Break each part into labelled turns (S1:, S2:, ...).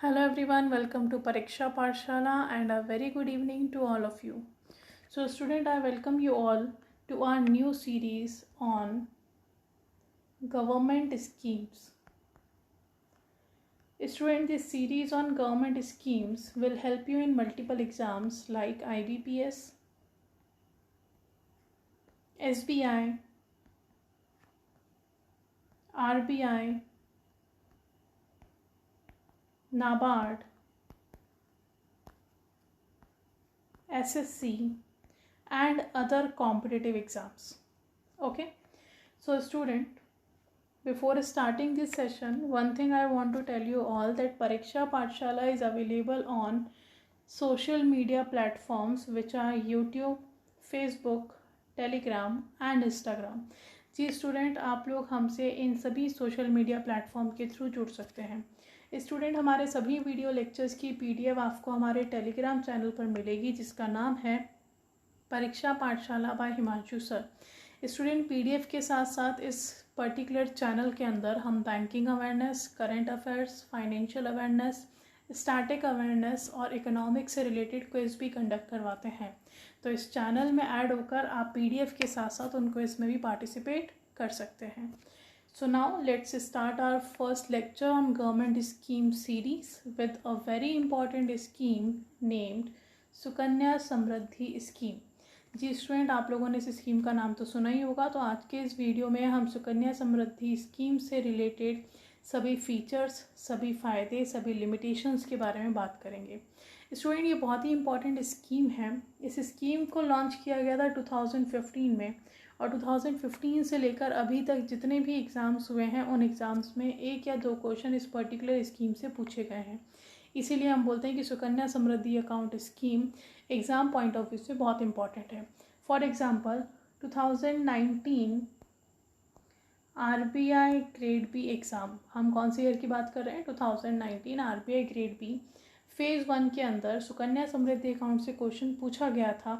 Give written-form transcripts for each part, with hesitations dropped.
S1: Hello everyone, welcome to Pariksha Pathshala and a very good evening to all of you. So student, I welcome you all to our new series on government schemes. Student, this series on government schemes will help you in multiple exams like IBPS, SBI, RBI, NABARD, SSC and other competitive exams. Okay, so student, before starting this session, one thing I want to tell you all that Pariksha Pathshala is available on social media platforms which are YouTube, Facebook, Telegram and Instagram. जी student, आप लोग हमसे इन सभी social media platform के through जुड़ सकते हैं. स्टूडेंट, हमारे सभी वीडियो लेक्चर्स की PDF आपको हमारे टेलीग्राम चैनल पर मिलेगी जिसका नाम है Pariksha Pathshala by Himanshu sir. Student, PDF के साथ साथ इस पर्टिकुलर चैनल के अंदर हम banking awareness, current affairs, financial awareness, static awareness और इकोनॉमिक्स से रिलेटेड क्विज भी कंडक्ट करवाते हैं. तो इस चैनल में ऐड होकर आप PDF के साथ साथ उन क्विज में भी पार्टिसिपेट कर सकते हैं. So now let's start our first lecture on government scheme series with a very important scheme named Sukanya Samriddhi scheme. जी स्टूडेंट, आप लोगों ने इस स्कीम का नाम तो सुना ही होगा. तो आज के इस वीडियो में हम सुकन्या समृद्धि स्कीम से रिलेटेड सभी फीचर्स, सभी फ़ायदे, सभी लिमिटेशंस के बारे में बात करेंगे. स्टूडेंट, ये बहुत ही इंपॉर्टेंट स्कीम है. इस स्कीम को लॉन्च किया गया था 2015 में और 2015 से लेकर अभी तक जितने भी एग्ज़ाम्स हुए हैं उन एग्ज़ाम्स में एक या दो क्वेश्चन इस पर्टिकुलर स्कीम से पूछे गए हैं. इसीलिए हम बोलते हैं कि Sukanya Samriddhi account scheme exam point of view से बहुत इंपॉर्टेंट है. For example 2019 RBI grade B exam, हम कौन से ईयर की बात कर रहे हैं? 2019 RBI ग्रेड बी फेज़ 1 के अंदर सुकन्या समृद्धि अकाउंट से क्वेश्चन पूछा गया था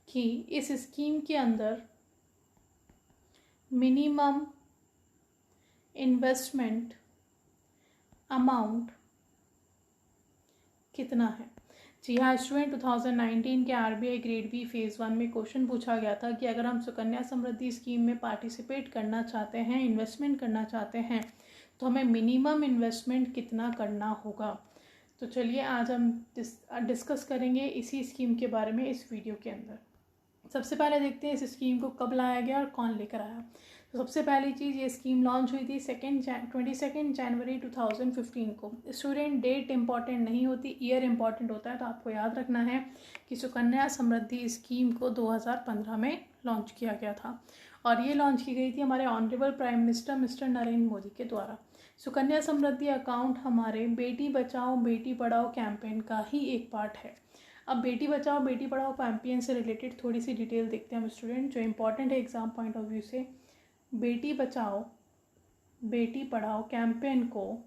S1: कि इस स्कीम के अंदर मिनिमम इन्वेस्टमेंट अमाउंट कितना है. जी हाँ स्टूडेंट, 2019 के RBI ग्रेड बी फेज़ 1 में क्वेश्चन पूछा गया था कि अगर हम सुकन्या समृद्धि स्कीम में पार्टिसिपेट करना चाहते हैं, इन्वेस्टमेंट करना चाहते हैं, तो हमें मिनिमम इन्वेस्टमेंट कितना करना होगा. तो चलिए आज हम डिस्कस करेंगे इसी स्कीम के बारे में इस वीडियो के अंदर. सबसे पहले देखते हैं इस स्कीम को कब लाया गया और कौन लेकर आया. तो सबसे पहली चीज़, ये स्कीम लॉन्च हुई थी 22 जनवरी 2015 को. स्टूडेंट, डेट इंपॉर्टेंट नहीं होती, ईयर इंपॉर्टेंट होता है. तो आपको याद रखना है कि सुकन्या समृद्धि स्कीम को 2015 में लॉन्च किया गया था और ये लॉन्च की गई थी हमारे honourable prime minister mister Narendra Modi के द्वारा. सुकन्या समृद्धि अकाउंट हमारे बेटी बचाओ बेटी पढ़ाओ कैंपेन का ही एक पार्ट है. अब बेटी बचाओ बेटी पढ़ाओ कैंपेन से रिलेटेड थोड़ी सी डिटेल देखते हैं हम स्टूडेंट, जो इम्पॉर्टेंट है एग्ज़ाम पॉइंट ऑफ व्यू से. बेटी बचाओ बेटी पढ़ाओ कैंपेन को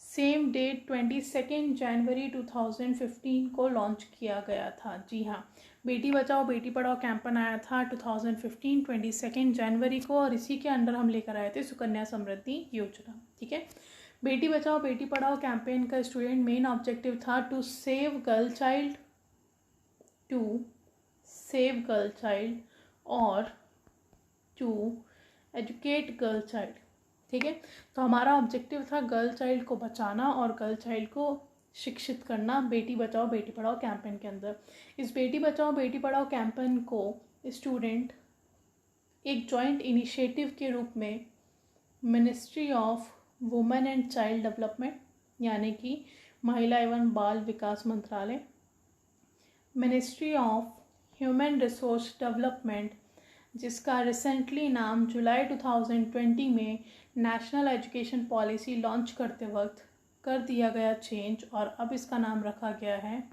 S1: सेम डेट 22 जनवरी 2015 को लॉन्च किया गया था. जी हाँ, बेटी बचाओ बेटी पढ़ाओ कैंपेन आया था 2015 22 जनवरी को और इसी के अंडर हम लेकर आए थे सुकन्या समृद्धि योजना. ठीक है, बेटी बचाओ बेटी पढ़ाओ कैंपेन का स्टूडेंट मेन ऑब्जेक्टिव था टू सेव गर्ल चाइल्ड और टू एजुकेट गर्ल चाइल्ड. ठीक है, तो हमारा ऑब्जेक्टिव था गर्ल चाइल्ड को बचाना और गर्ल चाइल्ड को शिक्षित करना बेटी बचाओ बेटी पढ़ाओ कैंपेन के अंदर. इस बेटी बचाओ बेटी पढ़ाओ कैंपेन को स्टूडेंट एक जॉइंट इनिशिएटिव के रूप में ministry of women and child development यानी कि महिला एवं बाल विकास मंत्रालय, ministry of human resource development जिसका रिसेंटली नाम जुलाई 2020 में नेशनल एजुकेशन पॉलिसी लॉन्च करते वक्त कर दिया गया चेंज और अब इसका नाम रखा गया है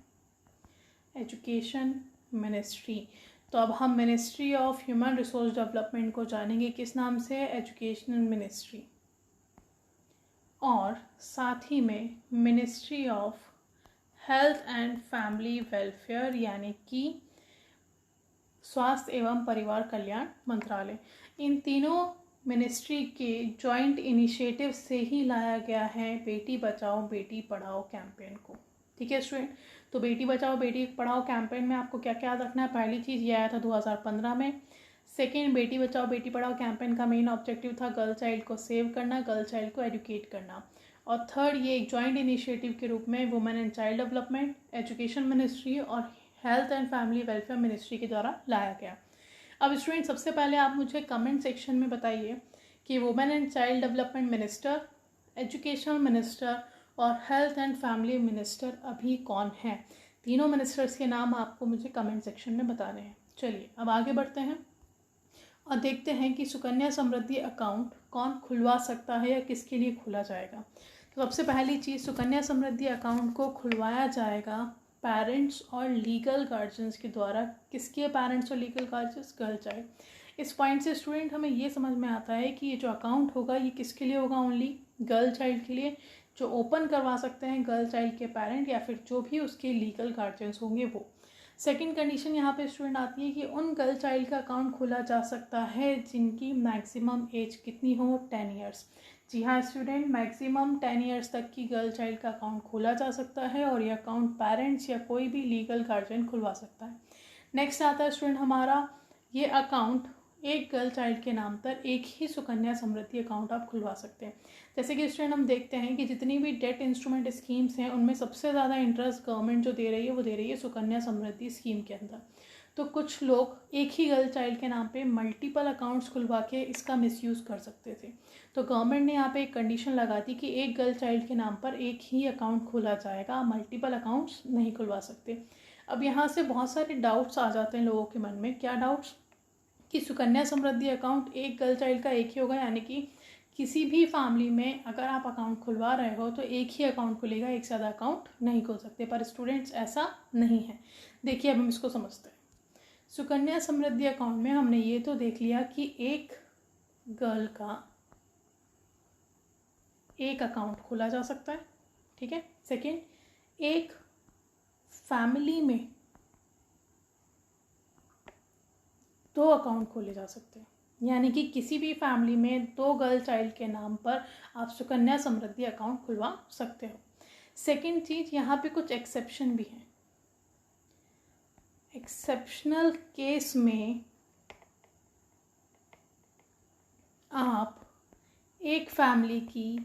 S1: एजुकेशन मिनिस्ट्री. तो अब हम ministry of human resource development को जानेंगे किस नाम से? Educational ministry. और साथ ही में ministry of health and family welfare यानी कि स्वास्थ्य एवं परिवार कल्याण मंत्रालय. इन तीनों मिनिस्ट्री के जॉइंट इनिशिएटिव से ही लाया गया है बेटी बचाओ बेटी पढ़ाओ कैंपेन को। ठीक है स्टूडेंट, तो बेटी बचाओ बेटी पढ़ाओ कैंपेन में आपको क्या क्या याद रखना है। पहली चीज़ ये आया था 2015 में। सेकेंड, बेटी बचाओ बेटी पढ़ाओ कैंपेन का मेन ऑब्जेक्टिव था गर्ल चाइल्ड को सेव करना, गर्ल चाइल्ड को एजुकेट करना। और थर्ड, ये एक जॉइंट इनिशिएटिव के रूप में women and child development, education ministry और health and family welfare ministry के द्वारा लाया गया। अब स्टूडेंट, सबसे पहले आप मुझे कमेंट सेक्शन में बताइए कि women and child development minister, education minister और हेल्थ एंड फैमिली मिनिस्टर अभी कौन है। तीनों मिनिस्टर्स के नाम आपको मुझे कमेंट सेक्शन में बताने हैं। चलिए अब आगे बढ़ते हैं और देखते हैं कि सुकन्या समृद्धि अकाउंट कौन खुलवा सकता है या किसके लिए खोला जाएगा। तो सबसे पहली चीज़, सुकन्या समृद्धि अकाउंट को खुलवाया जाएगा पेरेंट्स और लीगल गार्जियंस के द्वारा। किसके पेरेंट्स और लीगल गार्जियंस? Girl child. इस पॉइंट से स्टूडेंट हमें ये समझ में आता है कि ये जो अकाउंट होगा ये किसके लिए होगा? ओनली गर्ल चाइल्ड के लिए। जो ओपन करवा सकते हैं गर्ल चाइल्ड के पेरेंट या फिर जो भी उसके लीगल गार्जियंस होंगे वो। सेकेंड कंडीशन यहाँ पे स्टूडेंट आती है कि उन गर्ल चाइल्ड का अकाउंट खोला जा सकता है जिनकी मैक्सिमम एज कितनी हो? 10 ईयर्स। जी हाँ स्टूडेंट, मैक्सिमम 10 ईयर्स तक की गर्ल चाइल्ड का अकाउंट खोला जा सकता है और ये अकाउंट पेरेंट्स या कोई भी लीगल गार्जियन खुलवा सकता है। नेक्स्ट आता है स्टूडेंट हमारा, ये अकाउंट एक गर्ल चाइल्ड के नाम पर एक ही सुकन्या समृद्धि अकाउंट आप खुलवा सकते हैं। जैसे कि स्टूडेंट हम देखते हैं कि जितनी भी डेट इंस्ट्रूमेंट स्कीम्स हैं उनमें सबसे ज़्यादा इंटरेस्ट गवर्नमेंट जो दे रही है वो दे रही है सुकन्या समृद्धि स्कीम के अंदर। तो कुछ लोग एक ही गर्ल चाइल्ड के नाम पे मल्टीपल अकाउंट्स खुलवा के इसका मिसयूज़ कर सकते थे। तो गवर्नमेंट ने यहाँ पे एक कंडीशन लगा दी कि एक गर्ल चाइल्ड के नाम पर एक ही अकाउंट खोला जाएगा, मल्टीपल अकाउंट्स नहीं खुलवा सकते। अब यहाँ से बहुत सारे डाउट्स आ जाते हैं लोगों के मन में। क्या डाउट्स? कि सुकन्या समृद्धि अकाउंट एक गर्ल चाइल्ड का एक ही होगा, यानी कि किसी भी फैमिली में अगर आप अकाउंट खुलवा रहे हो तो एक ही अकाउंट खुलेगा, एक से ज़्यादा अकाउंट नहीं खोल सकते। पर स्टूडेंट्स ऐसा नहीं है। देखिए अब हम इसको समझते हैं। सुकन्या समृद्धि अकाउंट में हमने ये तो देख लिया कि एक गर्ल का एक अकाउंट खोला जा सकता है। ठीक है। सेकेंड, एक फैमिली में 2 अकाउंट खोले जा सकते हैं, यानी कि किसी भी फैमिली में 2 गर्ल चाइल्ड के नाम पर आप सुकन्या समृद्धि अकाउंट खुलवा सकते हो। सेकेंड चीज़, यहाँ पे कुछ एक्सेप्शन भी हैं। एक्सेप्शनल केस में आप एक फैमिली की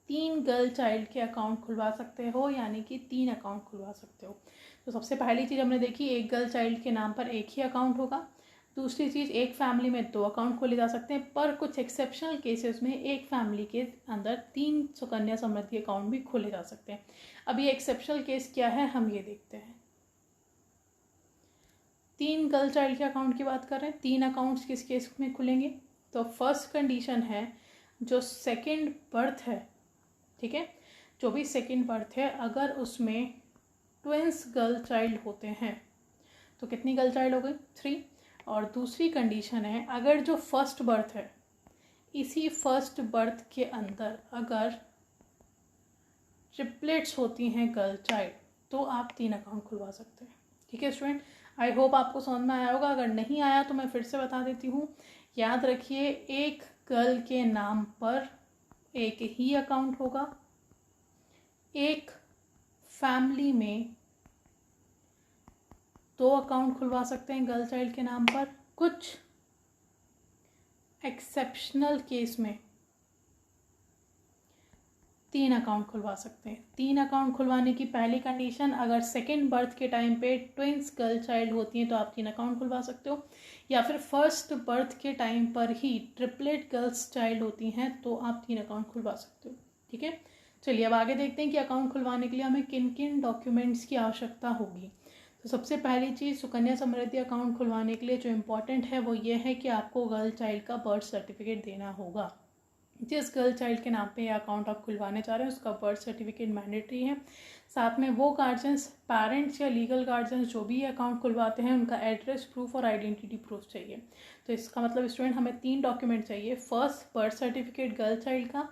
S1: 3 गर्ल चाइल्ड के अकाउंट खुलवा सकते हो, यानी कि 3 अकाउंट खुलवा सकते हो। तो सबसे पहली चीज़ हमने देखी, एक गर्ल चाइल्ड के नाम पर एक ही अकाउंट होगा। दूसरी चीज़, एक फैमिली में 2 अकाउंट खोले जा सकते हैं, पर कुछ एक्सेप्शनल केसेस में एक फैमिली के अंदर 3 सुकन्या समृद्धि अकाउंट भी खोले जा सकते हैं। अब ये एक्सेप्शनल केस क्या है हम ये देखते हैं। 3 गर्ल चाइल्ड के अकाउंट की बात कर रहे हैं। 3 अकाउंट्स किस केस में खुलेंगे? तो फर्स्ट कंडीशन है जो सेकेंड बर्थ है। ठीक है, जो भी सेकेंड बर्थ है अगर उसमें ट्विंस गर्ल चाइल्ड होते हैं तो कितनी गर्ल चाइल्ड हो गई? 3। और दूसरी कंडीशन है अगर जो फर्स्ट बर्थ है इसी फर्स्ट बर्थ के अंदर अगर ट्रिपलेट्स होती हैं गर्ल चाइल्ड तो आप 3 अकाउंट खुलवा सकते हैं। ठीक है स्टूडेंट, आई होप आपको समझ में आया होगा। अगर नहीं आया तो मैं फिर से बता देती हूँ। याद रखिए, एक गर्ल के नाम पर एक ही अकाउंट होगा। एक फैमिली में 2 अकाउंट खुलवा सकते हैं गर्ल चाइल्ड के नाम पर। कुछ एक्सेप्शनल केस में 3 अकाउंट खुलवा सकते हैं। 3 अकाउंट खुलवाने की पहली कंडीशन, अगर सेकेंड बर्थ के टाइम पे ट्विंस गर्ल चाइल्ड होती हैं तो आप 3 अकाउंट खुलवा सकते हो, या फिर फर्स्ट बर्थ के टाइम पर ही ट्रिपलेट गर्ल्स चाइल्ड होती हैं तो आप 3 अकाउंट खुलवा सकते हो। ठीक है, चलिए अब आगे देखते हैं कि अकाउंट खुलवाने के लिए हमें किन किन डॉक्यूमेंट्स की आवश्यकता होगी। तो सबसे पहली चीज़, सुकन्या समृद्धि अकाउंट खुलवाने के लिए जो इम्पोर्टेंट है वो ये है कि आपको गर्ल चाइल्ड का बर्थ सर्टिफिकेट देना होगा। जिस गर्ल चाइल्ड के नाम पे ये अकाउंट आप खुलवाने चाह रहे हैं उसका बर्थ सर्टिफिकेट मैंडेटरी है। साथ में वो गार्जियंस, पेरेंट्स या लीगल गार्जियंस जो भी ये अकाउंट खुलवाते हैं उनका एड्रेस प्रूफ और आइडेंटिटी प्रूफ चाहिए। तो इसका मतलब स्टूडेंट हमें 3 डॉक्यूमेंट चाहिए। First, birth certificate girl child का।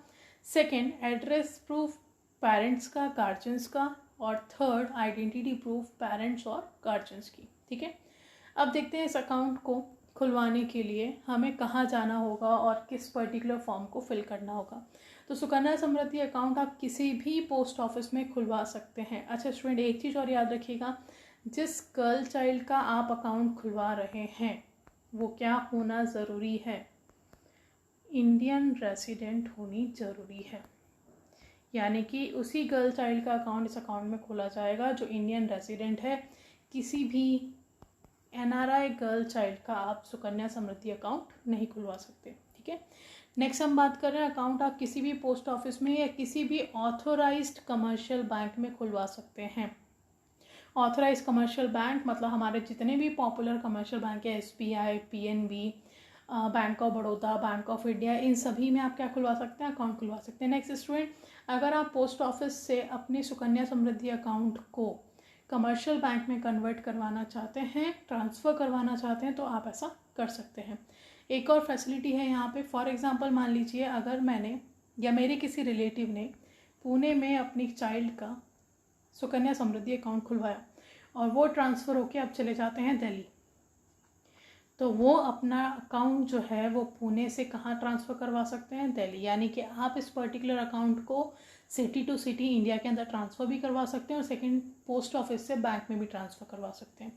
S1: सेकेंड, एड्रेस प्रूफ पेरेंट्स का, गार्जियंस का। और थर्ड, आइडेंटिटी प्रूफ पेरेंट्स और गार्जियंस की। ठीक है, अब देखते हैं इस अकाउंट को खुलवाने के लिए हमें कहाँ जाना होगा और किस पर्टिकुलर फॉर्म को फिल करना होगा। तो सुकन्या समृद्धि अकाउंट आप किसी भी पोस्ट ऑफिस में खुलवा सकते हैं। अच्छा स्टूडेंट, एक चीज़ और याद रखिएगा, जिस गर्ल चाइल्ड का आप अकाउंट खुलवा रहे हैं वो क्या होना ज़रूरी है, इंडियन रेसिडेंट होनी ज़रूरी है। यानी कि उसी गर्ल चाइल्ड का अकाउंट इस अकाउंट में खोला जाएगा जो इंडियन रेसिडेंट है। किसी भी NRI गर्ल चाइल्ड का आप सुकन्या समृद्धि अकाउंट नहीं खुलवा सकते। ठीक है, नेक्स्ट हम बात कर रहे हैं अकाउंट आप किसी भी पोस्ट ऑफिस में या किसी भी ऑथोराइज्ड कमर्शियल बैंक में खुलवा सकते हैं। ऑथोराइज्ड कमर्शियल बैंक मतलब हमारे जितने भी पॉपुलर कमर्शियल बैंक है, SBI, PNB, bank of Baroda, bank of India, इन सभी में आप क्या खुलवा सकते हैं, अकाउंट खुलवा सकते हैं। नेक्स्ट स्टूडेंट, अगर आप पोस्ट ऑफिस से अपनी सुकन्या समृद्धि अकाउंट को कमर्शियल बैंक में कन्वर्ट करवाना चाहते हैं, ट्रांसफ़र करवाना चाहते हैं, तो आप ऐसा कर सकते हैं। एक और फैसिलिटी है यहाँ पे, फॉर एग्जांपल मान लीजिए अगर मैंने या मेरे किसी रिलेटिव ने पुणे में अपनी चाइल्ड का सुकन्या समृद्धि अकाउंट खुलवाया और वो ट्रांसफ़र होके अब चले जाते हैं दिल्ली, तो वो अपना अकाउंट जो है वो पुणे से कहाँ ट्रांसफ़र करवा सकते हैं, दिल्ली। यानी कि आप इस पर्टिकुलर अकाउंट को सिटी टू सिटी इंडिया के अंदर ट्रांसफ़र भी करवा सकते हैं और सेकंड पोस्ट ऑफिस से बैंक में भी ट्रांसफ़र करवा सकते हैं।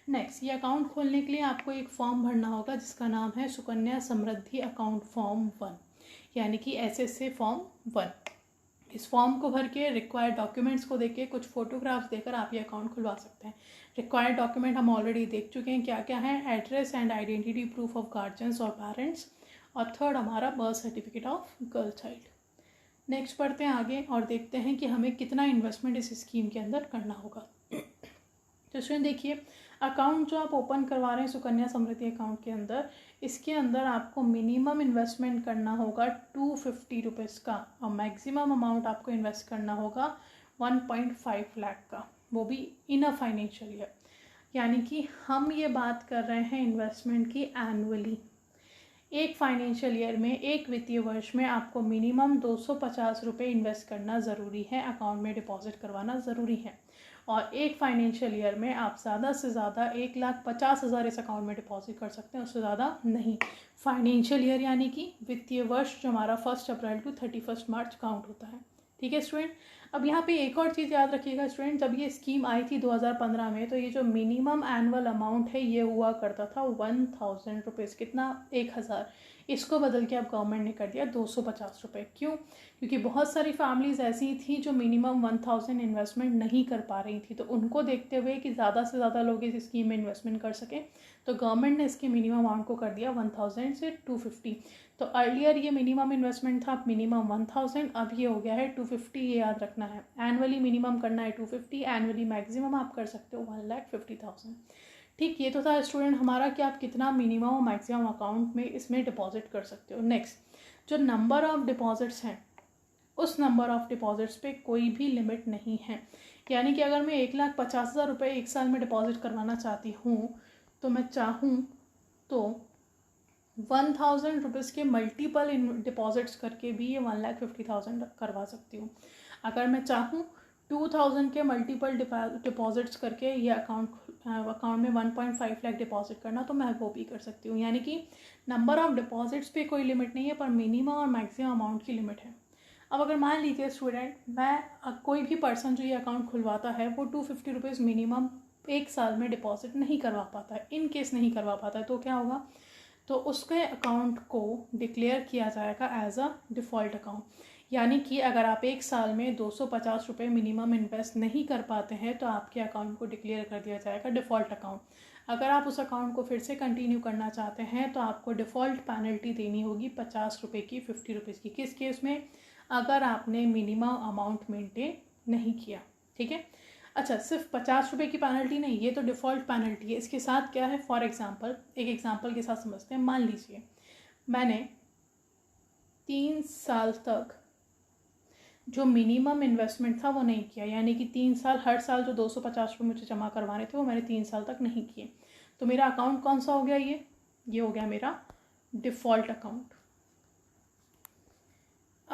S1: नेक्स्ट, ये अकाउंट खोलने के लिए आपको एक फॉर्म भरना होगा जिसका नाम है सुकन्या समृद्धि अकाउंट फॉर्म 1, यानी कि SSA फॉर्म 1। इस फॉर्म को भर के रिक्वायर्ड डॉक्यूमेंट्स को देके कुछ फोटोग्राफ्स देकर आप ये अकाउंट खुलवा सकते हैं। रिक्वायर्ड डॉक्यूमेंट हम ऑलरेडी देख चुके हैं क्या क्या है, address and identity proof of guardians और पेरेंट्स, और थर्ड हमारा birth certificate of girl child. Next पढ़ते हैं आगे और देखते हैं कि हमें कितना इन्वेस्टमेंट इस स्कीम के अंदर करना होगा। तो स्टूडेंट देखिए, अकाउंट जो आप ओपन करवा रहे हैं सुकन्या समृद्धि अकाउंट के अंदर, इसके अंदर आपको मिनिमम इन्वेस्टमेंट करना होगा 250 रुपीज़ का और मैक्सिमम अमाउंट आपको इन्वेस्ट करना होगा 1.5 लाख का, वो भी इन अ फाइनेंशियल ईयर। यानी कि हम ये बात कर रहे हैं इन्वेस्टमेंट की एनुअली। एक फाइनेंशियल ईयर में, एक वित्तीय वर्ष में आपको मिनिमम 250 रुपये इन्वेस्ट करना ज़रूरी है, अकाउंट में डिपॉजिट करवाना ज़रूरी है। और एक फाइनेंशियल ईयर में आप ज़्यादा से ज़्यादा 1,50,000 इस अकाउंट में डिपॉजिट कर सकते हैं, उससे ज़्यादा नहीं। फाइनेंशियल ईयर यानी कि वित्तीय वर्ष जो हमारा 1 अप्रैल टू 31 मार्च काउंट होता है। ठीक है स्टूडेंट, अब यहाँ पे एक और चीज़ याद रखिएगा स्टूडेंट, जब ये स्कीम आई थी 2015 में, तो ये जो मिनिमम एनुअल अमाउंट है ये हुआ करता था 1000 रुपीज़, कितना, 1000। इसको बदल के अब गवर्नमेंट ने कर दिया 250 रुपये। क्यों? क्योंकि बहुत सारी फैमिलीज़ ऐसी थी जो मिनिमम 1000 इन्वेस्टमेंट नहीं कर पा रही थी, तो उनको देखते हुए कि ज़्यादा से ज़्यादा लोग इस स्कीम में इन्वेस्टमेंट कर सकें, तो गवर्नमेंट ने इसके मिनिमम अमाउंट को कर दिया 1000 से 250। तो अर्लियर ये मिनिमम इन्वेस्टमेंट था मिनिमम 1000, अब ये हो गया है 250, ये याद रखना है। एनुअली मिनिमम करना है 250, एनुअली मैक्सिमम आप कर सकते हो 1,50,000। ठीक, ये तो था स्टूडेंट हमारा कि आप कितना मिनिमम और मैक्सिमम अकाउंट में इसमें डिपॉजिट कर सकते हो। नेक्स्ट, जो नंबर ऑफ डिपॉजिट्स हैं उस नंबर ऑफ डिपॉजिट्स पे कोई भी लिमिट नहीं है। यानी कि अगर मैं 1,50,000 रुपये एक साल में डिपॉजिट करवाना चाहती हूँ तो मैं चाहूँ तो 1000 रुपीज़ के मल्टीपल डिपॉजिट्स करके भी ये 1,50,000 करवा सकती हूँ। अगर मैं चाहूँ 2000 के मल्टीपल डिपॉजिट्स करके ये अकाउंट में 1.5 लाख डिपॉजिट करना, तो मैं वो भी कर सकती हूँ। यानी कि नंबर ऑफ डिपॉजिट्स पे कोई लिमिट नहीं है, पर मिनिमम और मैक्सिमम अमाउंट की लिमिट है। अब अगर मान लीजिए स्टूडेंट, मैं कोई भी पर्सन जो ये अकाउंट खुलवाता है वो 250 रुपीज़ मिनिमम एक साल में डिपॉजिट नहीं करवा पाता है, इन केस नहीं करवा पाता है, तो क्या होगा, तो उसके अकाउंट को डिक्लेयर किया जाएगा एज अ डिफ़ॉल्ट अकाउंट। यानी कि अगर आप एक साल में 250 रुपये मिनिमम इन्वेस्ट नहीं कर पाते हैं तो आपके अकाउंट को डिक्लेयर कर दिया जाएगा डिफ़ॉल्ट अकाउंट। अगर आप उस अकाउंट को फिर से कंटिन्यू करना चाहते हैं तो आपको डिफ़ॉल्ट पेनल्टी देनी होगी 50 रुपये की, 50 रुपीज़ की। किस केस में? अगर आपने मिनिमम अमाउंट मेंटेन नहीं किया। ठीक है, अच्छा, सिर्फ 50 रुपये की पेनल्टी नहीं, ये तो डिफ़ॉल्ट पेनल्टी है, इसके साथ क्या है, फॉर एग्जांपल एक एग्जांपल के साथ समझते हैं। मान लीजिए मैंने 3 साल तक जो मिनिमम इन्वेस्टमेंट था वो नहीं किया, यानी कि 3 साल, हर साल जो 250 रुपये मुझे जमा करवाने थे वो मैंने 3 साल तक नहीं किए, तो मेरा अकाउंट कौन सा हो गया, ये हो गया मेरा डिफ़ॉल्ट अकाउंट।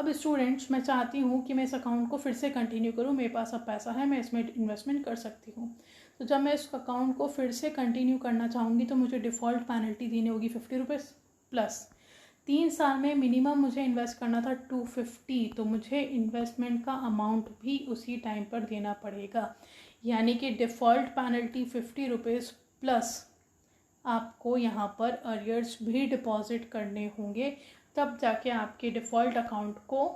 S1: अब स्टूडेंट्स, मैं चाहती हूँ कि मैं इस अकाउंट को फिर से कंटिन्यू करूँ, मेरे पास अब पैसा है, मैं इसमें इन्वेस्टमेंट कर सकती हूँ। तो जब मैं इस अकाउंट को फिर से कंटिन्यू करना चाहूँगी तो मुझे डिफ़ॉल्ट पेनल्टी देनी होगी 50 रुपीज़ प्लस 3 साल में मिनिमम मुझे इन्वेस्ट करना था 250, तो मुझे इन्वेस्टमेंट का अमाउंट भी उसी टाइम पर देना पड़ेगा। यानी कि डिफ़ॉल्ट पेनल्टी 50 रुपीज़ प्लस आपको यहाँ पर अरियर्स भी डिपॉजिट करने होंगे, तब जाके आपके डिफ़ॉल्ट अकाउंट को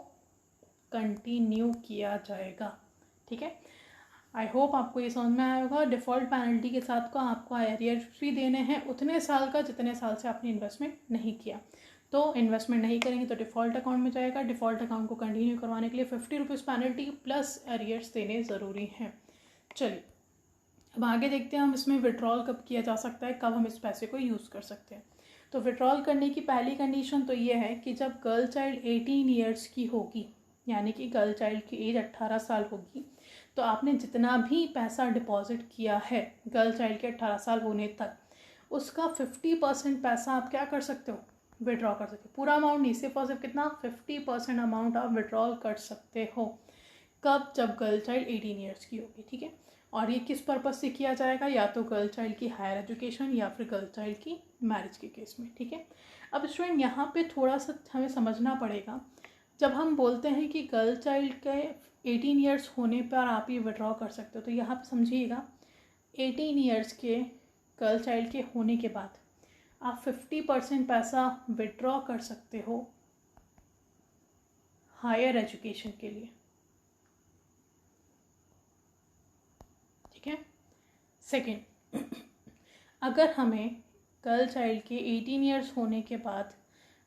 S1: कंटिन्यू किया जाएगा। ठीक है, आई होप आपको ये समझ में आया होगा। डिफ़ॉल्ट पेनल्टी के साथ को आपको अरियर्स भी देने हैं उतने साल का जितने साल से आपने इन्वेस्टमेंट नहीं किया। तो इन्वेस्टमेंट नहीं करेंगे तो डिफ़ॉल्ट अकाउंट में जाएगा। डिफ़ॉल्ट अकाउंट को कंटिन्यू करवाने के लिए 50 रुपीज़ पेनल्टी प्लस अरियर्स देने ज़रूरी हैं। चलिए अब आगे देखते हैं हम इसमें विड्रॉल कब किया जा सकता है, कब हम इस पैसे को यूज़ कर सकते हैं। तो विड्रॉल करने की पहली कंडीशन तो ये है कि जब गर्ल चाइल्ड 18 ईयर्स की होगी, यानी कि गर्ल चाइल्ड की एज 18 साल होगी, तो आपने जितना भी पैसा डिपॉजिट किया है गर्ल चाइल्ड के 18 साल होने तक, उसका 50% पैसा आप क्या कर सकते हो, विड्रॉ कर सकते हो। पूरा अमाउंट नहीं, सिर्फ और सिर्फ कितना, 50% अमाउंट आप विड्रॉल कर सकते हो। कब? जब गर्ल चाइल्ड 18 ईयर्स की होगी। ठीक है, और ये किस पर्पज़ से किया जाएगा, या तो गर्ल चाइल्ड की हायर एजुकेशन या फिर गर्ल चाइल्ड की मैरिज के केस में। ठीक है, अब स्टूडेंट यहाँ पे थोड़ा सा हमें समझना पड़ेगा। जब हम बोलते हैं कि गर्ल चाइल्ड के 18 ईयर्स होने पर आप ये विड्रॉ कर सकते हो, तो यहाँ पे समझिएगा 18 ईयर्स के गर्ल चाइल्ड के होने के बाद आप 50% पैसा विड्रॉ कर सकते हो हायर एजुकेशन के लिए। ठीक है, सेकेंड, अगर हमें गर्ल चाइल्ड के 18 ईयर्स होने के बाद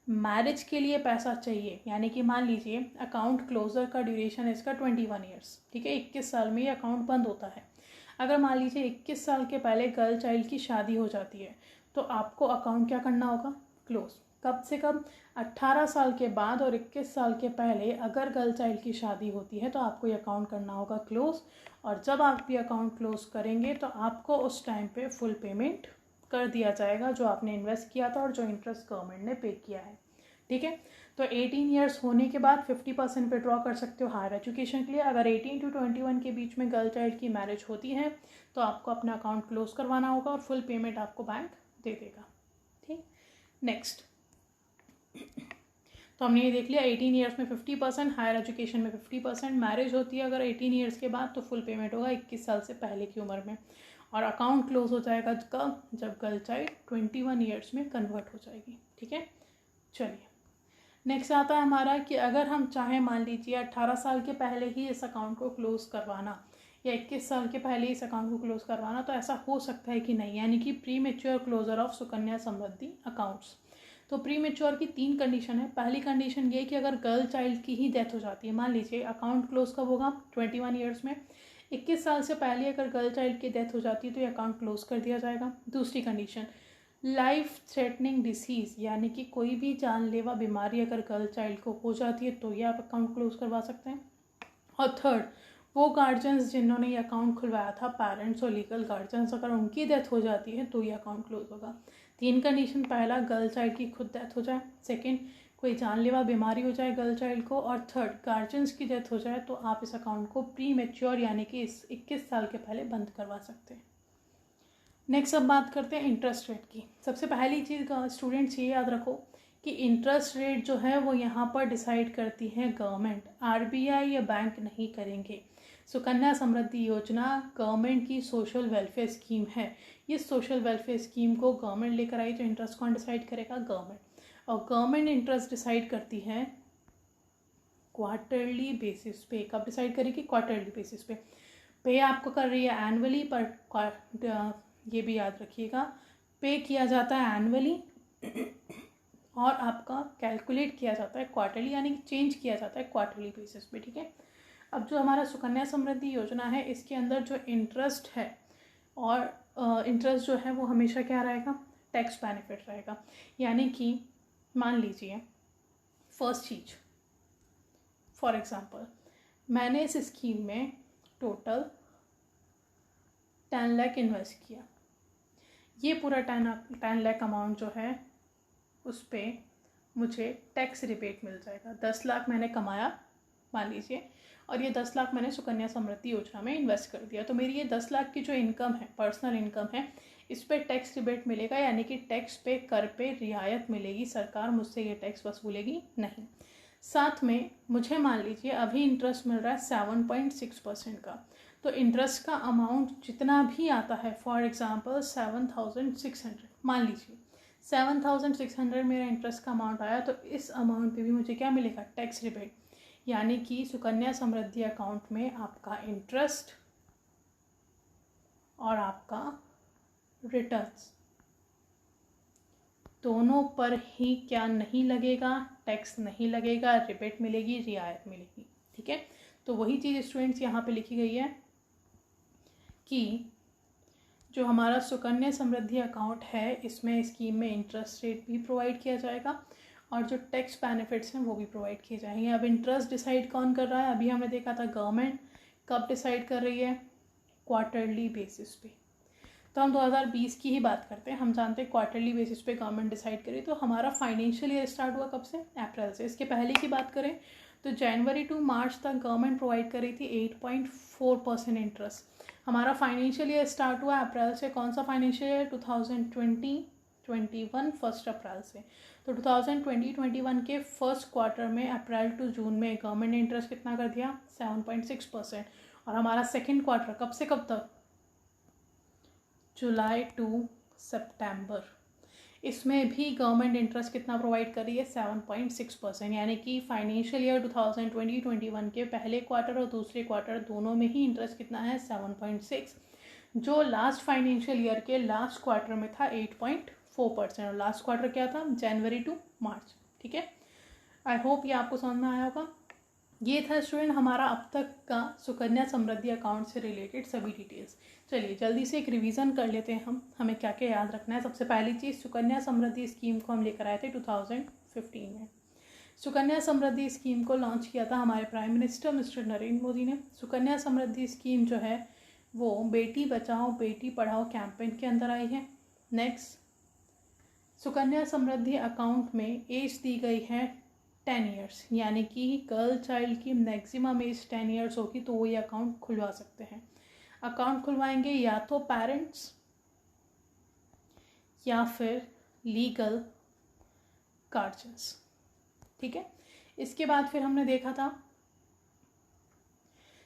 S1: मैरिज के लिए पैसा चाहिए, यानी कि मान लीजिए अकाउंट क्लोजर का ड्यूरेशन इसका 21 ईयर्स, ठीक है, 21 साल में ये अकाउंट बंद होता है। अगर मान लीजिए 21 साल के पहले गर्ल चाइल्ड की शादी हो जाती है, तो आपको अकाउंट क्या करना होगा, क्लोज। कब से कब, 18 साल के बाद और 21 साल के पहले अगर गर्ल चाइल्ड की शादी होती है तो आपको ये अकाउंट करना होगा क्लोज। और जब आप ये अकाउंट क्लोज करेंगे तो आपको उस टाइम पे फुल पेमेंट कर दिया जाएगा जो आपने इन्वेस्ट किया था और जो इंटरेस्ट गवर्नमेंट ने पे किया है। ठीक है, तो 18 ईयर्स होने के बाद 50% विड्रॉ कर सकते हो हायर एजुकेशन के लिए। अगर 18 to 21 के बीच में गर्ल चाइल्ड की मैरिज होती है तो आपको अपना अकाउंट क्लोज करवाना होगा और फुल पेमेंट आपको बैंक दे देगा। ठीक, नेक्स्ट, तो हमने ये देख लिया 18 ईयर्स में 50%, हायर एजुकेशन में 50%, मैरिज होती है अगर 18 ईयर्स के बाद तो फुल पेमेंट होगा 21 साल से पहले की उम्र में, और अकाउंट क्लोज हो जाएगा कब, जब गर्ल चाइल्ड 21 ईयर्स में कन्वर्ट हो जाएगी। ठीक है, चलिए नेक्स्ट आता है हमारा कि अगर हम चाहें, मान लीजिए 18 साल के पहले ही इस अकाउंट को क्लोज करवाना या 21 साल के पहले इस अकाउंट को क्लोज करवाना, तो ऐसा हो सकता है कि नहीं, यानी कि premature closure of Sukanya Samriddhi accounts. तो प्री मेच्योर की 3 कंडीशन है। पहली कंडीशन ये कि अगर गर्ल चाइल्ड की ही डेथ हो जाती है, मान लीजिए अकाउंट क्लोज कब होगा, 21 ईयर्स में, 21 साल से पहले अगर गर्ल चाइल्ड की डेथ हो जाती है तो ये अकाउंट क्लोज कर दिया जाएगा। दूसरी कंडीशन, लाइफ थ्रेटनिंग डिसीज़, यानी कि कोई भी जानलेवा बीमारी अगर गर्ल चाइल्ड को हो जाती है तो ये आप अकाउंट क्लोज करवा सकते हैं। और थर्ड, वो गार्जियंस जिन्होंने ये अकाउंट खुलवाया था, पेरेंट्स और लीगल गार्जियंस, अगर उनकी डेथ हो जाती है तो ये अकाउंट क्लोज होगा। 3 कंडीशन, पहला गर्ल चाइल्ड की खुद डेथ हो जाए, सेकेंड कोई जानलेवा बीमारी हो जाए गर्ल चाइल्ड को, और थर्ड गार्जियंस की डेथ हो जाए, तो आप इस अकाउंट को प्री मेच्योर यानी कि इस 21 साल के पहले बंद करवा सकते हैं। नेक्स्ट अब बात करते हैं इंटरेस्ट रेट की। सबसे पहली चीज़ स्टूडेंट्स ये याद रखो कि इंटरेस्ट रेट जो है वो यहाँ पर डिसाइड करती है गवर्नमेंट, आरबीआई या बैंक नहीं करेंगे। सुकन्या समृद्धि योजना गवर्नमेंट की सोशल वेलफेयर स्कीम है। इस सोशल वेलफेयर स्कीम को गवर्नमेंट लेकर आई, तो इंटरेस्ट कौन डिसाइड करेगा, गवर्नमेंट। और गवर्नमेंट इंटरेस्ट डिसाइड करती है क्वार्टरली बेसिस पे। कब डिसाइड करेगी, क्वार्टरली बेसिस पे। पे आपको कर रही है एनुअली, पर ये भी याद रखिएगा पे किया जाता है एनुअली और आपका कैलकुलेट किया जाता है क्वार्टरली, यानी कि चेंज किया जाता है क्वार्टरली बेसिस पे। ठीक है, अब जो हमारा सुकन्या समृद्धि योजना है इसके अंदर जो इंटरेस्ट है, और इंटरेस्ट जो है वो हमेशा क्या रहेगा, टैक्स बेनिफिट रहेगा। यानी कि मान लीजिए फर्स्ट चीज, फॉर एग्जांपल मैंने इस स्कीम में टोटल 10 लाख इन्वेस्ट किया, ये पूरा 10 लाख अमाउंट जो है उस पर मुझे टैक्स रिबेट मिल जाएगा। 10 लाख मैंने कमाया मान लीजिए, और ये 10 लाख मैंने सुकन्या समृद्धि योजना में इन्वेस्ट कर दिया, तो मेरी ये 10 लाख की जो इनकम है, पर्सनल इनकम है, इस पर टैक्स रिबेट मिलेगा, यानी कि टैक्स पे, कर पे रियायत मिलेगी। सरकार मुझसे ये टैक्स वसूलेगी नहीं। साथ में मुझे मान लीजिए अभी इंटरेस्ट मिल रहा है 7.6% का, तो इंटरेस्ट का अमाउंट जितना भी आता है, फॉर एग्जांपल 7,600 मान लीजिए 7,600 मेरा इंटरेस्ट का अमाउंट आया, तो इस अमाउंट पे भी मुझे क्या मिलेगा? टैक्स रिबेट, यानी कि सुकन्या समृद्धि अकाउंट में आपका इंटरेस्ट और आपका रिटर्न्स दोनों पर ही क्या नहीं लगेगा? टैक्स नहीं लगेगा, रिबेट मिलेगी, रियायत मिलेगी। ठीक है, तो वही चीज़ स्टूडेंट्स यहाँ पे लिखी गई है कि जो हमारा सुकन्या समृद्धि अकाउंट है, इसमें स्कीम में इंटरेस्ट रेट भी प्रोवाइड किया जाएगा और जो टैक्स बेनिफिट्स हैं वो भी प्रोवाइड किए जाएंगे। अब इंटरेस्ट डिसाइड कौन कर रहा है? अभी हमने देखा था गवर्नमेंट कब डिसाइड कर रही है? क्वार्टरली बेसिस पे। तो हम 2020 की ही बात करते हैं। हम जानते हैं क्वार्टरली बेसिस पे गवर्नमेंट डिसाइड करी। तो हमारा फाइनेंशियल ईयर स्टार्ट हुआ कब से? अप्रैल से। इसके पहले की बात करें तो जनवरी टू मार्च तक गवर्नमेंट प्रोवाइड करी थी 8.4% इंटरेस्ट। हमारा फाइनेंशियल ईयर स्टार्ट हुआ अप्रैल से। कौन सा फाइनेंशियल ईयर? 2020-21 फर्स्ट अप्रैल से। तो 2020-21 के फर्स्ट क्वार्टर में अप्रैल टू जून में गवर्नमेंट ने इंटरेस्ट कितना कर दिया? 7.6%। और हमारा सेकेंड क्वार्टर कब से कब तक? जुलाई टू सितंबर। इसमें भी गवर्नमेंट इंटरेस्ट कितना प्रोवाइड कर रही है? 7.6%। यानी कि फाइनेंशियल ईयर 2020-21 के पहले क्वार्टर और दूसरे क्वार्टर दोनों में ही इंटरेस्ट कितना है? 7.6, जो लास्ट फाइनेंशियल ईयर के लास्ट क्वार्टर में था 8.4%। और लास्ट क्वार्टर क्या था? जनवरी टू मार्च। ठीक है, आई होप ये आपको समझ में आया होगा। ये था स्टूडेंट हमारा अब तक का सुकन्या समृद्धि अकाउंट से रिलेटेड सभी डिटेल्स। चलिए जल्दी से एक रिवीजन कर लेते हैं हमें क्या क्या याद रखना है। सबसे पहली चीज़, सुकन्या समृद्धि स्कीम को हम लेकर आए थे 2015 में। सुकन्या समृद्धि स्कीम को लॉन्च किया था हमारे prime minister mister Narendra Modi ने। सुकन्या समृद्धि स्कीम जो है वो बेटी बचाओ बेटी पढ़ाओ कैंपेन के अंदर आई है। नेक्स्ट, सुकन्या समृद्धि अकाउंट में एज दी गई है 10 ईयर्स, यानी कि गर्ल चाइल्ड की मैक्सिमम एज 10 ईयर्स होगी तो वो ये अकाउंट खुलवा सकते हैं। अकाउंट खुलवाएंगे या तो पेरेंट्स या फिर लीगल गार्जियंस। ठीक है, इसके बाद फिर हमने देखा था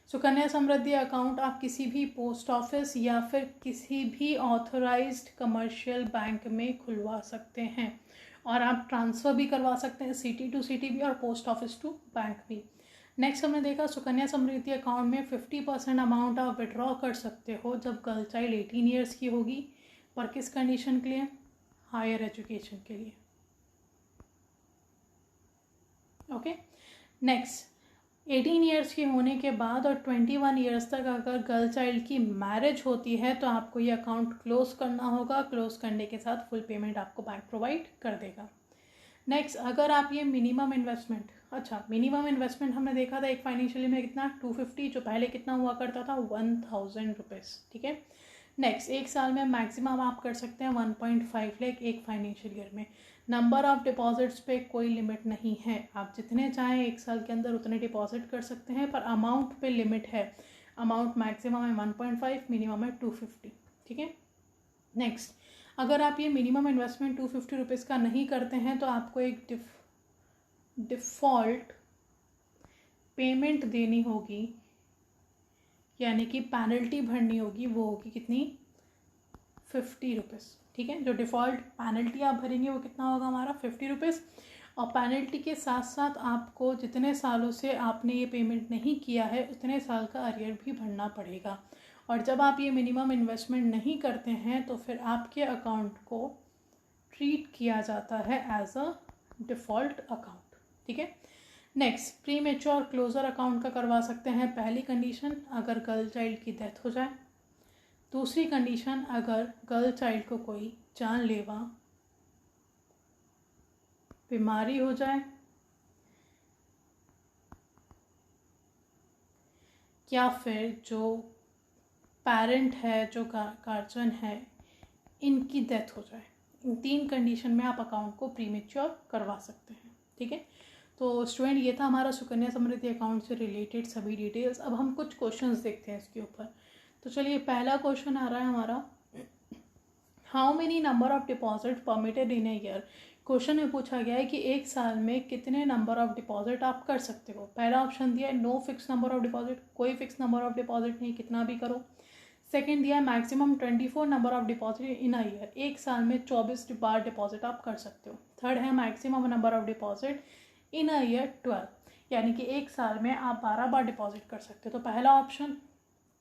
S1: सुकन्या समृद्धि अकाउंट आप किसी भी पोस्ट ऑफिस या फिर किसी भी ऑथराइज्ड कमर्शियल बैंक में खुलवा सकते हैं और आप ट्रांसफ़र भी करवा सकते हैं, सिटी टू सिटी भी और पोस्ट ऑफिस टू बैंक भी। नेक्स्ट हमने देखा सुकन्या समृद्धि अकाउंट में 50% अमाउंट आप विड्रॉ कर सकते हो जब गर्ल चाइल्ड 18 ईयर्स की होगी। पर किस कंडीशन के लिए? हायर एजुकेशन के लिए। ओके, नेक्स्ट 18 ईयर्स के होने के बाद और 21 ईयर्स तक अगर गर्ल चाइल्ड की मैरिज होती है तो आपको ये अकाउंट क्लोज करना होगा। क्लोज करने के साथ फुल पेमेंट आपको बैंक प्रोवाइड कर देगा। नेक्स्ट, अगर आप ये मिनिमम इन्वेस्टमेंट, मिनिमम इन्वेस्टमेंट हमने देखा था एक फाइनेंशियल में कितना? 250, जो पहले कितना हुआ करता था? 1000 रुपीज़। ठीक है, नेक्स्ट, एक साल में मैक्सिमम आप कर सकते हैं 1.5 लाख एक फाइनेंशियल ईयर में। नंबर ऑफ डिपॉजिट्स पे कोई लिमिट नहीं है, आप जितने चाहें एक साल के अंदर उतने डिपॉजिट कर सकते हैं, पर अमाउंट पे लिमिट है। अमाउंट मैक्सिमम है 1.5, मिनिमम है 250। ठीक है, नेक्स्ट, अगर आप ये मिनिमम इन्वेस्टमेंट 250 रुपीज़ का नहीं करते हैं तो आपको एक डिफ़ॉल्ट पेमेंट देनी होगी, यानी कि पेनल्टी भरनी होगी। वो होगी कितनी? 50 रुपीज़। ठीक है, जो डिफ़ॉल्ट पेनल्टी आप भरेंगे वो कितना होगा हमारा? 50 रुपीज़। और पेनल्टी के साथ साथ आपको जितने सालों से आपने ये पेमेंट नहीं किया है उतने साल का अरियर भी भरना पड़ेगा। और जब आप ये मिनिमम इन्वेस्टमेंट नहीं करते हैं तो फिर आपके अकाउंट को ट्रीट किया जाता है एज अ डिफ़ॉल्ट अकाउंट। ठीक है, next, premature closure account का करवा सकते हैं। पहली कंडीशन, अगर गर्ल चाइल्ड की डेथ हो जाए। दूसरी कंडीशन, अगर गर्ल चाइल्ड को कोई जानलेवा बीमारी हो जाए या फिर जो पेरेंट है, जो गार्जियन है, इनकी डेथ हो जाए। इन 3 कंडीशन में आप अकाउंट को प्री मैच्योर करवा सकते हैं। ठीक है। तो स्टूडेंट ये था हमारा सुकन्या समृद्धि अकाउंट से रिलेटेड सभी डिटेल्स। अब हम कुछ क्वेश्चंस देखते हैं इसके ऊपर। तो चलिए पहला क्वेश्चन आ रहा है हमारा, how many number of deposit permitted in a year. Question में पूछा गया है कि एक साल में कितने नंबर ऑफ डिपॉजिट आप कर सकते हो। पहला ऑप्शन दिया है no fix number of deposit, कोई फिक्स नंबर ऑफ डिपॉजिट नहीं, कितना भी करो। सेकेंड दिया है maximum 24 number of deposit in a year, एक साल में 24 बार डिपॉजिट आप कर सकते हो। थर्ड है maximum number of deposit in a year 12, यानी कि एक साल में आप 12 बार डिपॉजिट कर सकते हो। तो पहला ऑप्शन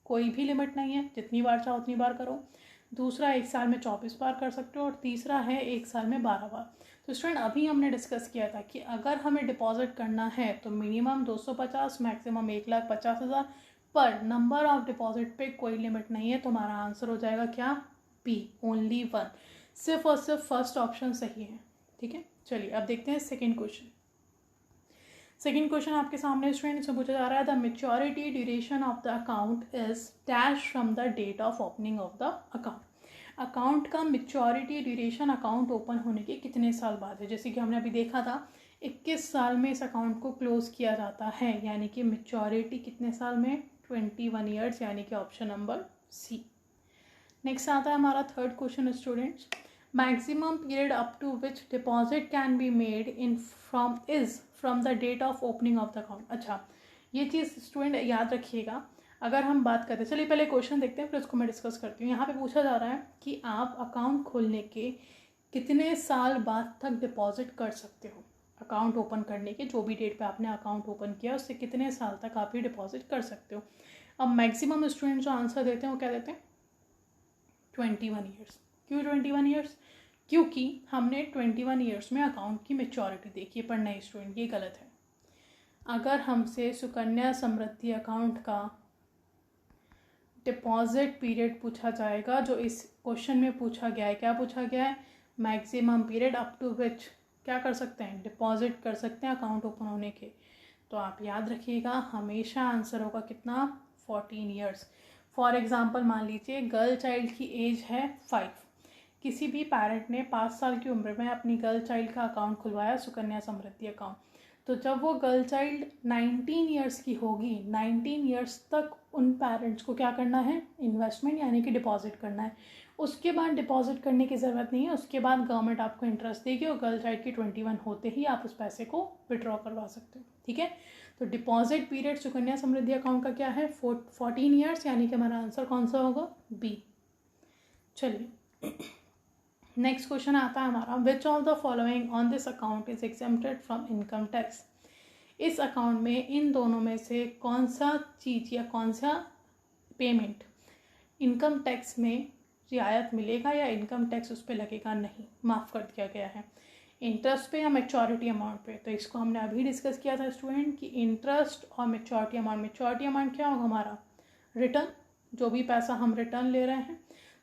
S1: कोई भी लिमिट नहीं है, जितनी बार चाहो उतनी बार करो। दूसरा एक साल में 24 बार कर सकते हो, और तीसरा है एक साल में 12 बार। तो स्टूडेंट अभी हमने डिस्कस किया था कि अगर हमें डिपॉजिट करना है तो मिनिमम 250, मैक्सिमम 1,50,000, पर नंबर ऑफ डिपॉजिट पे कोई लिमिट नहीं है। तो हमारा आंसर हो जाएगा क्या, बी, ओनली 1। सिर्फ और सिर्फ फर्स्ट ऑप्शन सही है, ठीक है। चलिए अब देखते हैं सेकेंड क्वेश्चन। सेकेंड क्वेश्चन आपके सामने स्टूडेंट से पूछा जा रहा है, the maturity duration of the account is dash from the date of opening of the account. Account का मैच्योरिटी ड्यूरेशन अकाउंट ओपन होने के कितने साल बाद है। जैसे कि हमने अभी देखा था 21 साल में इस अकाउंट को क्लोज किया जाता है, यानी कि मैच्योरिटी कितने साल में, 21 ईयर्स, यानी कि ऑप्शन नंबर सी। नेक्स्ट आता है हमारा third question students, maximum period up to which deposit can be made in from the date of opening of the account. अच्छा, ये चीज़ स्टूडेंट याद रखिएगा। अगर हम बात करते हैं, चलिए पहले क्वेश्चन देखते हैं फिर उसको मैं डिस्कस करती हूँ। यहाँ पे पूछा जा रहा है कि आप अकाउंट खोलने के कितने साल बाद तक डिपॉजिट कर सकते हो। अकाउंट ओपन करने के जो भी डेट पे आपने अकाउंट ओपन किया उससे कितने साल तक आप ये डिपॉजिट कर सकते हो। अब मैक्सिमम स्टूडेंट जो आंसर देते हैं वो क्या देते हैं, 21 ईयर्स। क्यों 21 ईयर्स, क्योंकि हमने 21 ईयर्स में अकाउंट की मैच्योरिटी देखी है। पर नहीं स्टूडेंट, ये गलत है। अगर हमसे सुकन्या समृद्धि अकाउंट का डिपॉजिट पीरियड पूछा जाएगा, जो इस क्वेश्चन में पूछा गया है, क्या पूछा गया है, मैक्सिमम पीरियड अप टू विच क्या कर सकते हैं, डिपॉजिट कर सकते हैं अकाउंट ओपन होने के। तो आप याद रखिएगा हमेशा आंसर होगा कितना, 14 ईयर्स। फॉर एग्जाम्पल मान लीजिए गर्ल चाइल्ड की एज है 5, किसी भी पेरेंट ने 5 साल की उम्र में अपनी गर्ल चाइल्ड का अकाउंट खुलवाया सुकन्या समृद्धि अकाउंट, तो जब वो गर्ल चाइल्ड 19 ईयर्स की होगी, 19 ईयर्स तक उन पेरेंट्स को क्या करना है, इन्वेस्टमेंट यानी कि डिपॉजिट करना है। उसके बाद डिपॉजिट करने की ज़रूरत नहीं है, उसके बाद गवर्नमेंट आपको इंटरेस्ट देगी और गर्ल चाइल्ड की 21 होते ही आप उस पैसे को विड्रॉ करवा सकते हो, ठीक है। तो deposit period Sukanya Samriddhi account का क्या है, 14 ईयर्स, यानी कि हमारा आंसर कौन सा होगा, बी। चलिए नेक्स्ट क्वेश्चन आता है हमारा, which of the following on this account is exempted from income tax. इस अकाउंट में इन दोनों में से कौन सा चीज़ या कौन सा पेमेंट इनकम टैक्स में रियायत मिलेगा या इनकम टैक्स उस पर लगेगा, नहीं, माफ़ कर दिया गया है। इंटरेस्ट पे या मैच्योरिटी अमाउंट पे, तो इसको हमने अभी डिस्कस किया था स्टूडेंट कि इंटरेस्ट और मैच्योरिटी अमाउंट। मैच्योरिटी अमाउंट क्या होगा हमारा, रिटर्न, जो भी पैसा हम रिटर्न ले रहे हैं।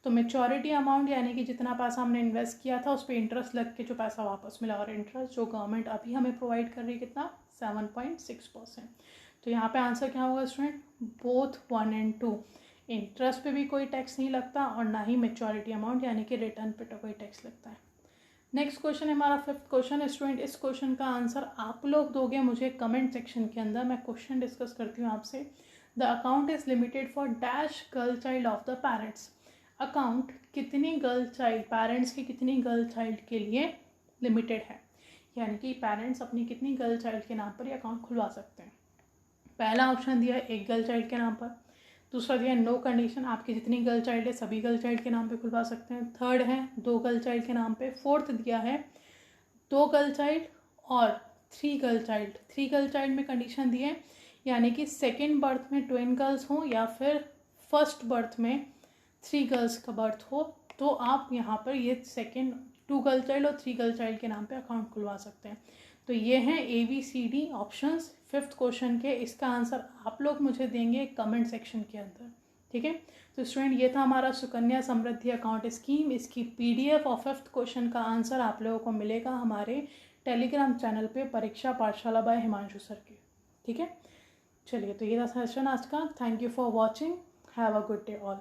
S1: तो मैच्योरिटी अमाउंट यानी कि जितना पैसा हमने इन्वेस्ट किया था उस पर इंटरेस्ट लग के जो पैसा वापस मिला, और इंटरेस्ट जो गवर्नमेंट अभी हमें प्रोवाइड कर रही है कितना, 7.6%। तो यहाँ पे आंसर क्या होगा स्टूडेंट, बोथ 1 and 2। इंटरेस्ट पे भी कोई टैक्स नहीं लगता और ना ही मैच्योरिटी अमाउंट यानी कि रिटर्न पे तो कोई टैक्स लगता है। नेक्स्ट क्वेश्चन है हमारा फिफ्थ क्वेश्चन स्टूडेंट। इस क्वेश्चन का आंसर आप लोग दोगे मुझे कमेंट सेक्शन के अंदर। मैं क्वेश्चन डिस्कस करती हूँ आपसे। The account is limited for dash girl child of the parents. Account कितनी गर्ल चाइल्ड, पेरेंट्स की कितनी गर्ल चाइल्ड के लिए लिमिटेड है, यानी कि पेरेंट्स अपनी कितनी गर्ल चाइल्ड के नाम पर ये अकाउंट खुलवा सकते हैं। पहला ऑप्शन दिया है एक गर्ल चाइल्ड के नाम पर, दूसरा दिया है नो कंडीशन, आपकी जितनी गर्ल चाइल्ड है सभी गर्ल चाइल्ड के नाम पे खुलवा सकते हैं। थर्ड है 2 गर्ल चाइल्ड के नाम पे। फोर्थ दिया है 2 गर्ल चाइल्ड और 3 गर्ल चाइल्ड। 3 गर्ल चाइल्ड में कंडीशन दी है, यानी कि सेकेंड बर्थ में ट्विन गर्ल्स हों या फिर फर्स्ट बर्थ में 3 गर्ल्स का बर्थ हो, तो आप यहाँ पर ये सेकेंड 2 गर्ल चाइल्ड और 3 गर्ल चाइल्ड के नाम पे अकाउंट खुलवा सकते हैं। तो ये हैं ABCD ऑप्शंस फिफ्थ क्वेश्चन के। इसका आंसर आप लोग मुझे देंगे कमेंट सेक्शन के अंदर, ठीक है। तो स्टूडेंट ये था हमारा सुकन्या समृद्धि अकाउंट स्कीम। इसकी PDF और फिफ्थ क्वेश्चन का आंसर आप लोगों को मिलेगा हमारे टेलीग्राम चैनल पे परीक्षा पाठशाला बाय हिमांशु सर के, ठीक है। चलिए तो ये था सेशन आज का। Thank you for watching, have a good day all.